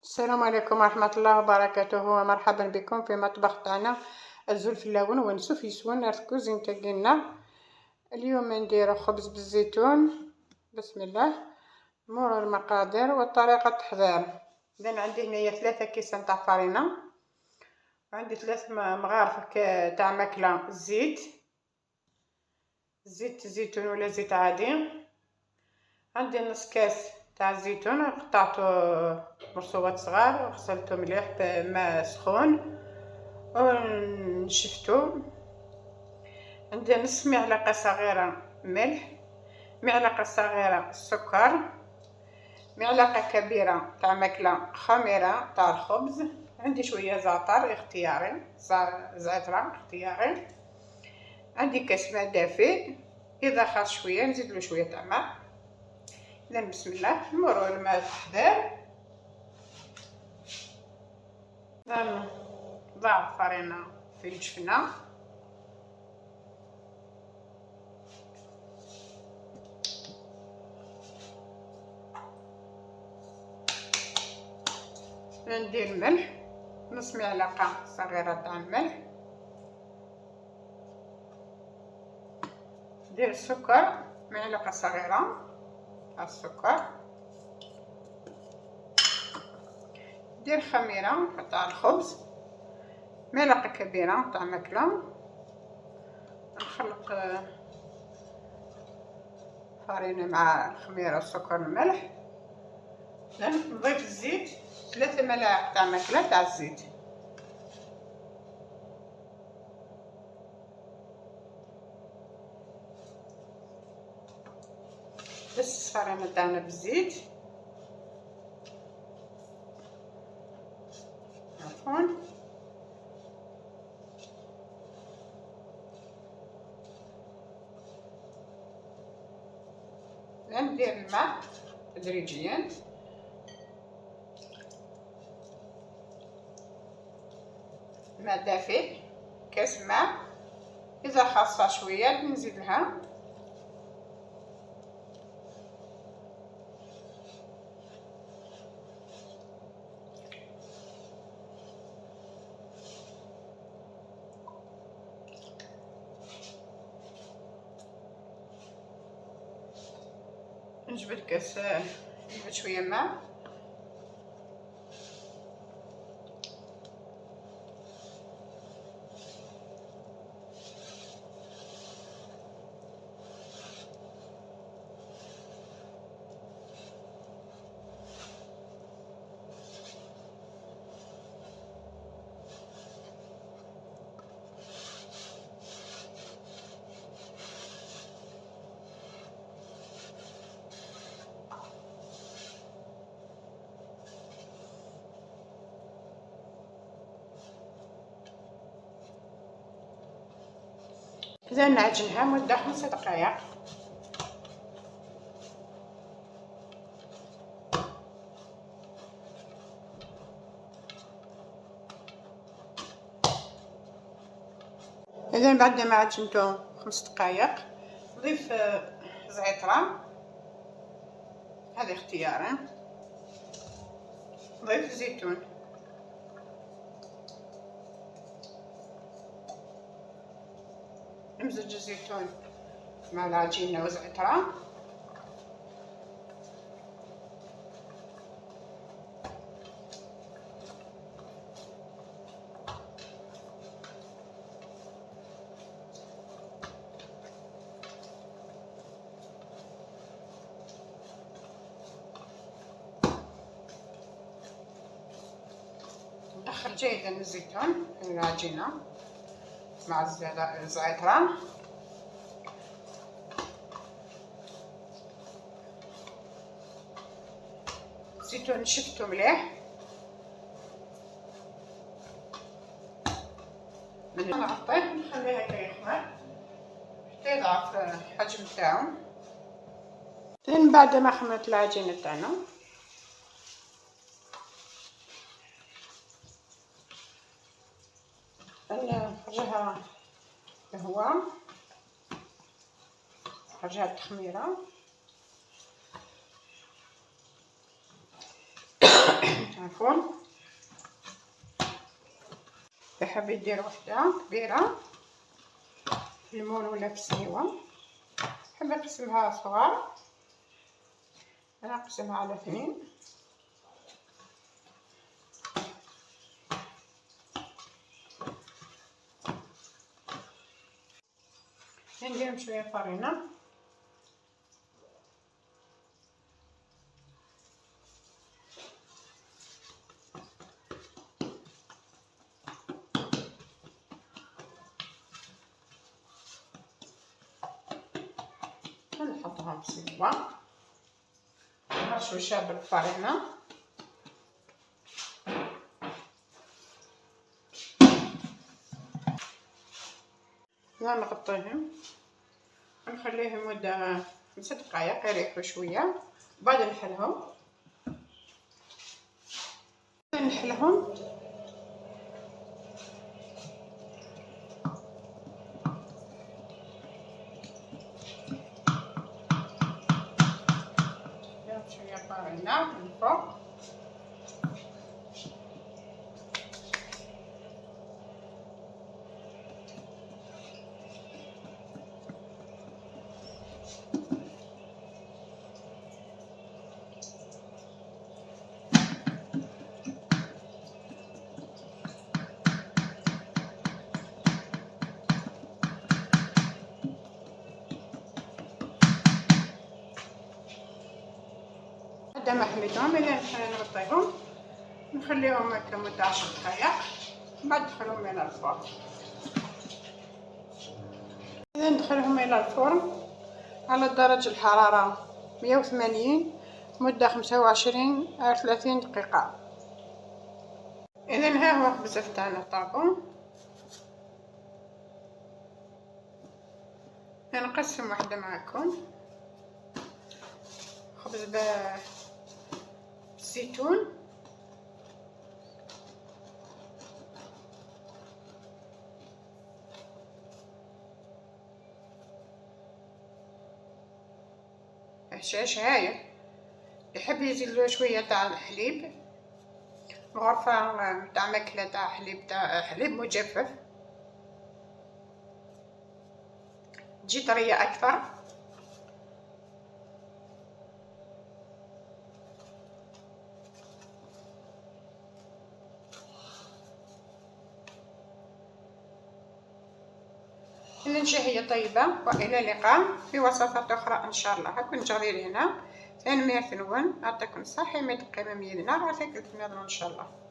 السلام عليكم ورحمة الله وبركاته، ومرحبا بكم في مطبخ تاعنا الزلفلاون ونسوف يسون الكوزين تاعنا. اليوم ندير خبز بالزيتون. بسم الله. مرور المقادير وطريقة التحضير. إذن عندي هنايا 3 كيسان تاع فرينة، وعندي 3 مغارف تاع ماكلة زيت زيتون ولا زيت عادي. عندي نص كاس تاع الزيتون قطعته مرصوات صغار وغسلته مليح بماء سخون ونشفتو. عندي نص معلقه صغيره ملح، معلقه صغيره سكر، معلقه كبيره تاع ماكله خميره تاع الخبز. عندي شويه زعتر اختياري، زعتر اختياري. عندي كاس ماء دافئ، اذا خاص شويه نزيد له شويه تاع ماء. إذن بسم الله نمروا الماء التحضير. نضع الفرينة في الجفنة، ندير الملح نص معلقة صغيرة تاع الملح، ندير السكر معلقة صغيرة تاع السكر، ندير خميرة تاع الخبز معلقة كبيرة تاع ماكلة. نخلط فرينة مع الخميرة والسكر والملح. نضيف الزيت 3 ملاعق تاع ماكلة تاع الزيت. بس الفرينة تاعنا بالزيت. عفوا ندير الماء تدريجيا. ماء دافئ، كاس ماء، اذا خاصة شويه نزيد لها. نجبد كاس، نجبد شويه ماء، إذا نعجنها مدة 5 دقائق. إذا بعد ما عجنتو 5 دقائق نضيف زعترة، هذا اختياري. نضيف الزيتون، نمزج الزيتون مع العجينة والزعترة. ندخل جيدا الزيتون في العجينة مع الزعترة. الزيتون شفتو مليح، نغطيه نخليه هكا يخمر حتى يضعف الحجم تاعو. من بعد ما خمرت العجينة تاعنا نخرجها الهواء، نخرجها التخميرة. الفرن. اللي حاب يدير وحده كبيره في المول ولا في السنيوه، حاب يقسمها صغار، انا نقسمها على 2. ندير شويه فرينه، ونحطها في السنيوه مرشوشه بالفرينه. ونغطيهم ونخليهم مدة 5 دقائق يريحوا شوية، بعد نحلهم. شوية فرينة من فوق، بعد ما حليتهم إلى نغطيهم نخليهم هكا مدة 10 دقائق، بعد ندخلهم إلى الفرن. إذا ندخلهم إلى الفرن على درجة الحرارة 180 مدة 25 أو 30 دقيقة. إذا ها هو الخبز تاعنا طابو. نقسم واحدة معكم خبز بالزيتون، هشاش هايل. يحب يزيد له شويه تاع الحليب، غرفه تاع ماكله تاع حليب مجفف تجي طريه اكثر. إذن شهية طيبة، وإلى اللقاء في وصفات أخرى إن شاء الله. هاكون جرير هنا ثاني 100 ثنون، أعطيكم صحة 100 دقيقة 100 دينار، وثاكل في النظر إن شاء الله.